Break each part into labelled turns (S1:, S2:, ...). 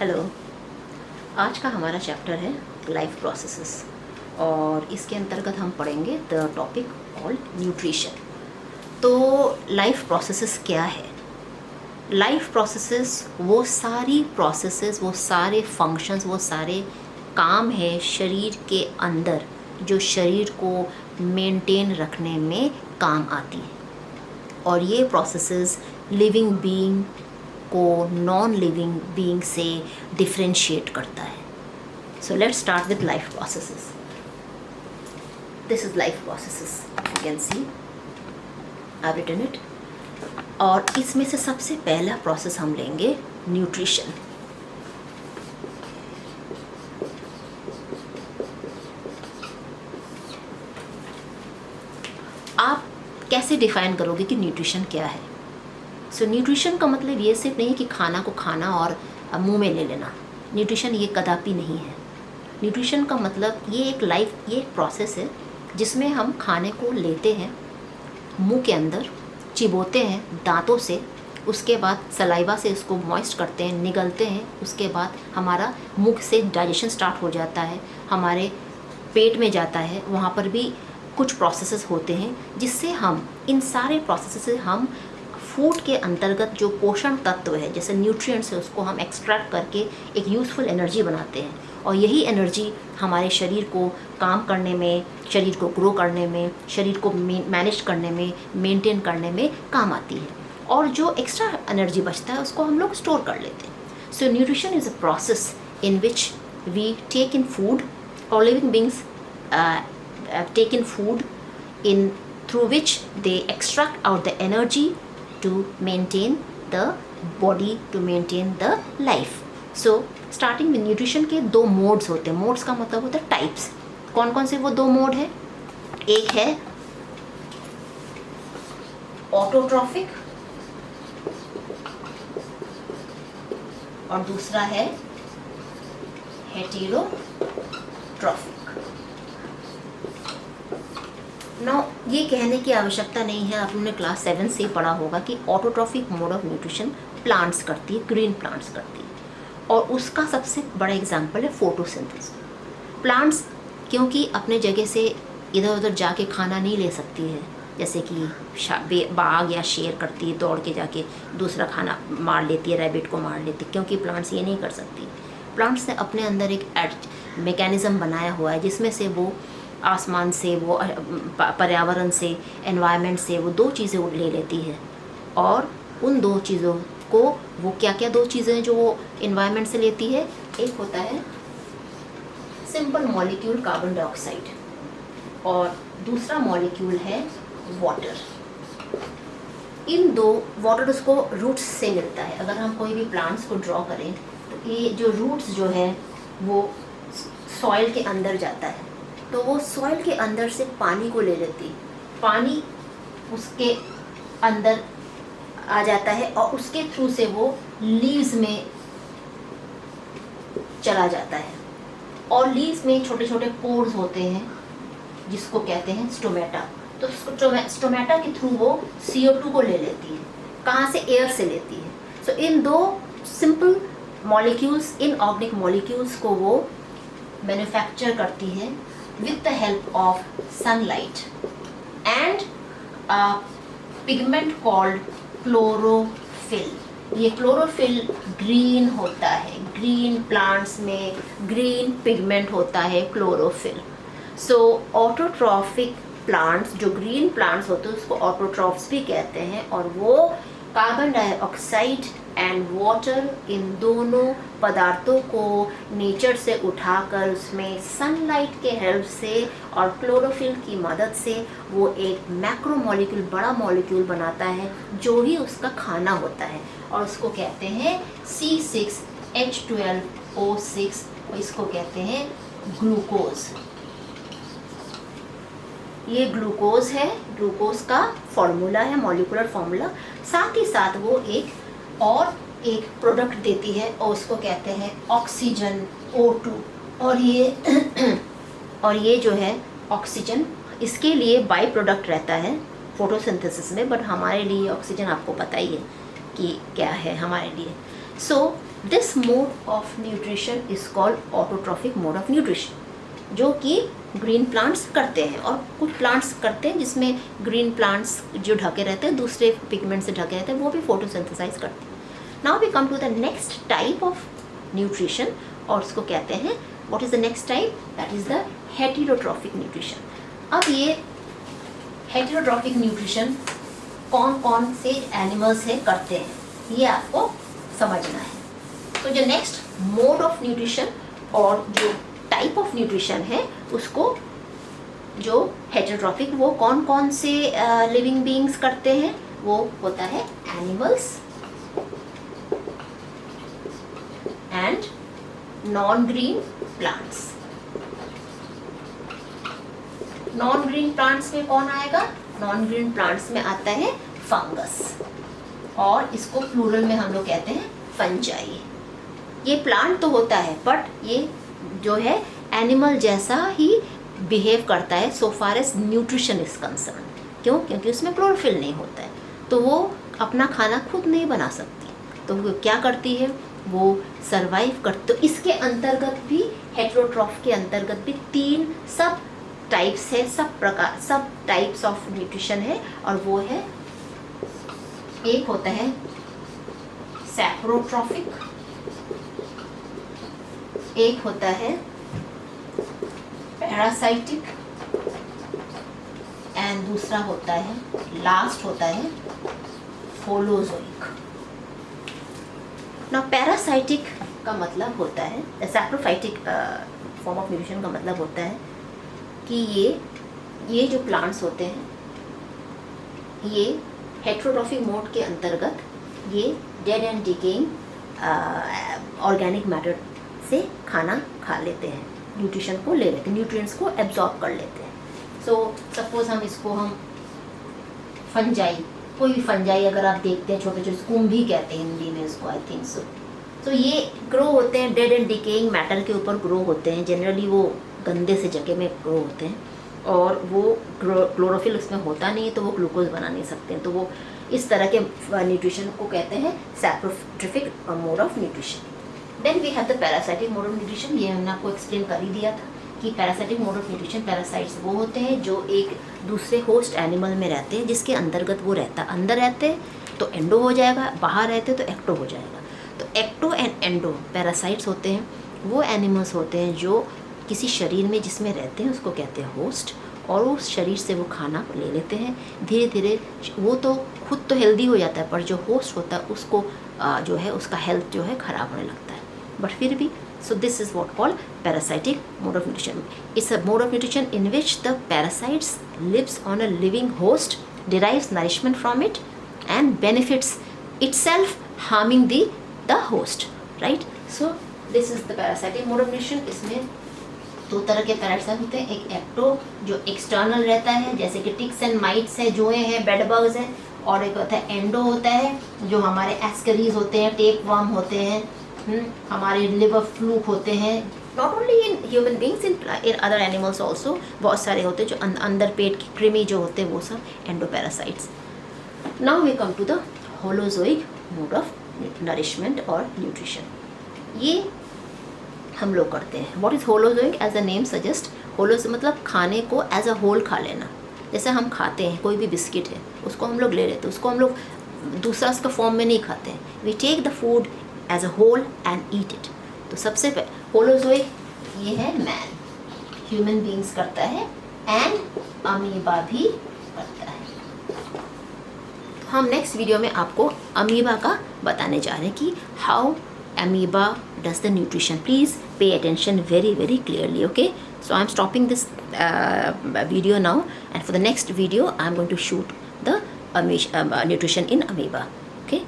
S1: Hello. आज का हमारा चैप्टर है लाइफ प्रोसेसेस और इसके अंतर्गत हम पढ़ेंगे द टॉपिक कॉल्ड न्यूट्रिशन। तो लाइफ प्रोसेसेस क्या है? लाइफ प्रोसेसेस वो सारी प्रोसेसेस, वो सारे फंक्शंस, वो सारे काम है शरीर के अंदर जो शरीर को मेंटेन रखने में काम आती है। और ये प्रोसेसेस लिविंग बीइंग को नॉन लिविंग बीइंग से डिफ्रेंशिएट करता है। So let's start with life processes. This is life processes, you can see I written it. और इसमें से सबसे पहला प्रोसेस हम लेंगे न्यूट्रिशन। आप कैसे डिफाइन करोगे कि न्यूट्रिशन क्या है? सो न्यूट्रिशन का मतलब ये सिर्फ नहीं कि खाना को खाना और मुंह में ले लेना। न्यूट्रिशन ये कदापि नहीं है। न्यूट्रिशन का मतलब ये एक प्रोसेस है जिसमें हम खाने को लेते हैं, मुंह के अंदर चिबोते हैं दांतों से, उसके बाद सलाइवा से उसको मॉइस्ट करते हैं, निगलते हैं, उसके बाद हमारा मुख से डाइजेशन स्टार्ट हो जाता है, हमारे पेट में जाता है, वहाँ पर भी कुछ प्रोसेसेस होते हैं जिससे हम इन सारे प्रोसेसेस से हम फूड के अंतर्गत जो पोषण तत्व है जैसे न्यूट्रिएंट्स है उसको हम एक्सट्रैक्ट करके एक यूज़फुल एनर्जी बनाते हैं। और यही एनर्जी हमारे शरीर को काम करने में, शरीर को ग्रो करने में, शरीर को मैनेज करने में, मेंटेन करने में काम आती है। और जो एक्स्ट्रा एनर्जी बचता है उसको हम लोग स्टोर कर लेते हैं। So nutrition is a process in which we take in food और living beings take in food in through which they extract out the energy to maintain the body, to maintain the life. So starting with nutrition के दो modes होते हैं। Modes का मतलब होता है types. कौन कौन से वो दो मोड है? एक है ऑटोट्रॉफिक और दूसरा है हेटेरोट्रॉफिक। ना ये कहने की आवश्यकता नहीं है, आपने क्लास 7 से पढ़ा होगा कि autotrophic mode of nutrition plants करती है, ग्रीन प्लांट्स करती है। और उसका सबसे बड़ा एग्जांपल है फोटोसिंथेसिस। प्लांट्स क्योंकि अपने जगह से इधर उधर जाके खाना नहीं ले सकती है, जैसे कि बाघ या शेर करती है, दौड़ के जाके दूसरा खाना मार लेती है, रैबिट को मार लेती है, क्योंकि प्लांट्स ये नहीं कर सकती। प्लांट्स ने अपने अंदर एक मैकेनिज़्म बनाया हुआ है जिसमें से वो आसमान से, वो पर्यावरण से, एनवायरनमेंट से वो दो चीज़ें ले लेती है। और उन दो चीज़ों को वो क्या क्या दो चीज़ें हैं जो वो एनवायरनमेंट से लेती है? एक होता है सिंपल मॉलिक्यूल कार्बन डाइऑक्साइड और दूसरा मॉलिक्यूल है वाटर। इन दो वाटर उसको रूट्स से मिलता है। अगर हम कोई भी प्लांट्स को ड्रॉ करें तो ये जो रूट्स जो है वो सॉइल के अंदर जाता है, तो वो सॉइल के अंदर से पानी को ले लेती, पानी उसके अंदर आ जाता है और उसके थ्रू से वो लीव्स में चला जाता है। और लीव्स में छोटे छोटे पोर्स होते हैं जिसको कहते हैं स्टोमेटा। तो स्टोमेटा के थ्रू वो CO2 को ले लेती है। कहाँ से? एयर से लेती है। सो इन दो सिंपल मॉलिक्यूल्स, इनऑर्गेनिक मॉलिक्यूल्स को वो मैन्युफैक्चर करती है with the help of sunlight and a pigment called chlorophyll. ये क्लोरोफिल ग्रीन होता है, ग्रीन प्लांट्स में ग्रीन पिगमेंट होता है क्लोरोफिल। सो ऑटोट्रॉफिक प्लांट्स, जो ग्रीन प्लांट्स होते हैं उसको ऑटोट्रॉफ्स भी कहते हैं। और वो कार्बन डाइऑक्साइड एंड वाटर, इन दोनों पदार्थों को नेचर से उठाकर उसमें सनलाइट के हेल्प से और क्लोरोफिल की मदद से वो एक मैक्रो मॉलिक्यूल, बड़ा मॉलिक्यूल बनाता है जो ही उसका खाना होता है। और उसको कहते हैं C6H12O6 और इसको कहते हैं ग्लूकोज। ये ग्लूकोज है, ग्लूकोज का फॉर्मूला है, मॉलिक्यूलर फॉर्मूला। साथ ही साथ वो एक प्रोडक्ट देती है और उसको कहते हैं ऑक्सीजन, O2। और ये जो है ऑक्सीजन, इसके लिए बाई प्रोडक्ट रहता है फोटोसिंथेसिस में, बट हमारे लिए ऑक्सीजन आपको पता ही है कि क्या है हमारे लिए। So this mode of nutrition is called autotrophic mode of nutrition, जो कि ग्रीन प्लांट्स करते हैं, और कुछ प्लांट्स करते हैं जिसमें ग्रीन प्लांट्स जो ढके रहते हैं दूसरे पिगमेंट से ढके रहते हैं, वो भी फोटोसिंथेसाइज करते हैं। Now we come to the next type of nutrition, और उसको कहते हैं, what is the next type, that is the heterotrophic nutrition. अब ये हेटेरोट्रॉफिक न्यूट्रिशन कौन कौन से एनिमल्स है करते हैं, ये आपको समझना है। तो जो नेक्स्ट मोड ऑफ न्यूट्रिशन और जो टाइप ऑफ न्यूट्रिशन है उसको, जो हेटेरोट्रॉफिक, वो कौन कौन से लिविंग बीइंग्स करते हैं, वो होता है animals and non green plants. Non green plants में कौन आएगा, नॉन ग्रीन प्लांट्स में आता है फंगस, और इसको प्लूरल में हम लोग कहते हैं फंजाई। ये प्लांट तो होता है बट ये जो है एनिमल जैसा ही बिहेव करता है so far as nutrition is concern. क्यों? क्योंकि उसमें क्लोरोफिल नहीं होता है, तो वो अपना खाना खुद नहीं बना सकती, तो वो क्या करती है, वो सरवाइव कर। तो इसके अंतर्गत भी, हेटेरोट्रॉफ के अंतर्गत भी 3 सब टाइप्स है, सब टाइप्स ऑफ न्यूट्रिशन है, और वो है, एक होता है सैप्रोट्रॉफिक, एक होता है पैरासाइटिक, एंड दूसरा होता है, लास्ट होता है होलोजोइक। ना पैरासाइटिक का मतलब होता है, सैप्रोफाइटिक फॉर्म ऑफ न्यूट्रिशन का मतलब होता है कि ये जो प्लांट्स होते हैं, ये हेटेरोट्रॉफिक मोड के अंतर्गत ये dead and decaying organic matter से खाना खा लेते हैं, न्यूट्रिशन को ले लेते हैं, न्यूट्रिएंट्स को एब्जॉर्ब कर लेते हैं। सो सपोज हम फंजाई, कोई भी फंजाई अगर आप देखते हैं, छोटे छोटे कुंभी कहते हैं हिंदी में इसको, आई थिंक सो। तो ये ग्रो होते हैं डेड एंड डिकेइंग मैटर के ऊपर ग्रो होते हैं, जनरली वो गंदे से जगह में ग्रो होते हैं, और वो क्लोरोफिल उसमें होता नहीं है, तो वो ग्लूकोज बना नहीं सकते हैं, तो वो इस तरह के न्यूट्रिशन को कहते हैं saprotrophic mode of nutrition. Then we have the parasitic mode of nutrition. ये हमने आपको एक्सप्लेन कर ही दिया था कि parasitic mode of nutrition, parasites वो होते हैं जो एक दूसरे होस्ट एनिमल में रहते हैं, जिसके अंतर्गत वो रहता है। अंदर रहते हैं तो एंडो हो जाएगा, बाहर रहते हैं तो एक्टो हो जाएगा। तो एक्टो एंड एंडो पैरासाइट्स होते हैं, वो एनिमल्स होते हैं जो किसी शरीर में जिसमें रहते हैं उसको कहते हैं होस्ट, और उस शरीर से वो खाना ले लेते हैं। धीरे धीरे वो तो खुद तो हेल्दी हो जाता है, पर जो होस्ट होता है उसको जो है उसका हेल्थ जो है ख़राब होने लगता है, बट फिर भी। So this is what called parasitic mode of nutrition. It's a mode of nutrition in which the parasites lives on a living host, derives nourishment from it, and benefits itself, harming the host. Right? So this is the parasitic mode of nutrition. इसमें 2 तरह के parasite होते हैं, एक ecto जो external रहता है, जैसे कि टिक्स एंड माइट्स है, जोए हैं, बेड बग्स हैं, और एक होता है एंडो होता है जो हमारे एस्करीज होते हैं, टेप वर्म होते हैं, हमारे लिवर फ्लूक होते हैं। Not only in human beings, in other animals also बहुत सारे होते हैं जो अंदर पेट की कृमि जो होते हैं वो सब endoparasites. Now we come to the holozoic mode of nourishment और न्यूट्रिशन। ये हम लोग करते हैं। What is holozoic? As a name suggest, holo से मतलब खाने को एज अ होल खा लेना। जैसे हम खाते हैं कोई भी बिस्किट है, उसको हम लोग ले लेते हैं, उसको हम लोग दूसरा उसका फॉर्म में नहीं खाते हैं। We take the food as a whole and eat it. तो सबसे पहले होलोजोइक ये है मैन, ह्यूमन बींग्स करता है, एंड अमीबा भी करता है। तो हम नेक्स्ट वीडियो में आपको अमीबा का बताने जा रहे हैं कि how amoeba does the nutrition. Please pay attention very very clearly. Okay, so I'm stopping this video now, and for the next video I'm going to shoot the nutrition in amoeba. Okay,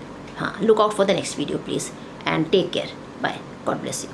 S1: look out for the next video please, and take care. Bye. God bless you.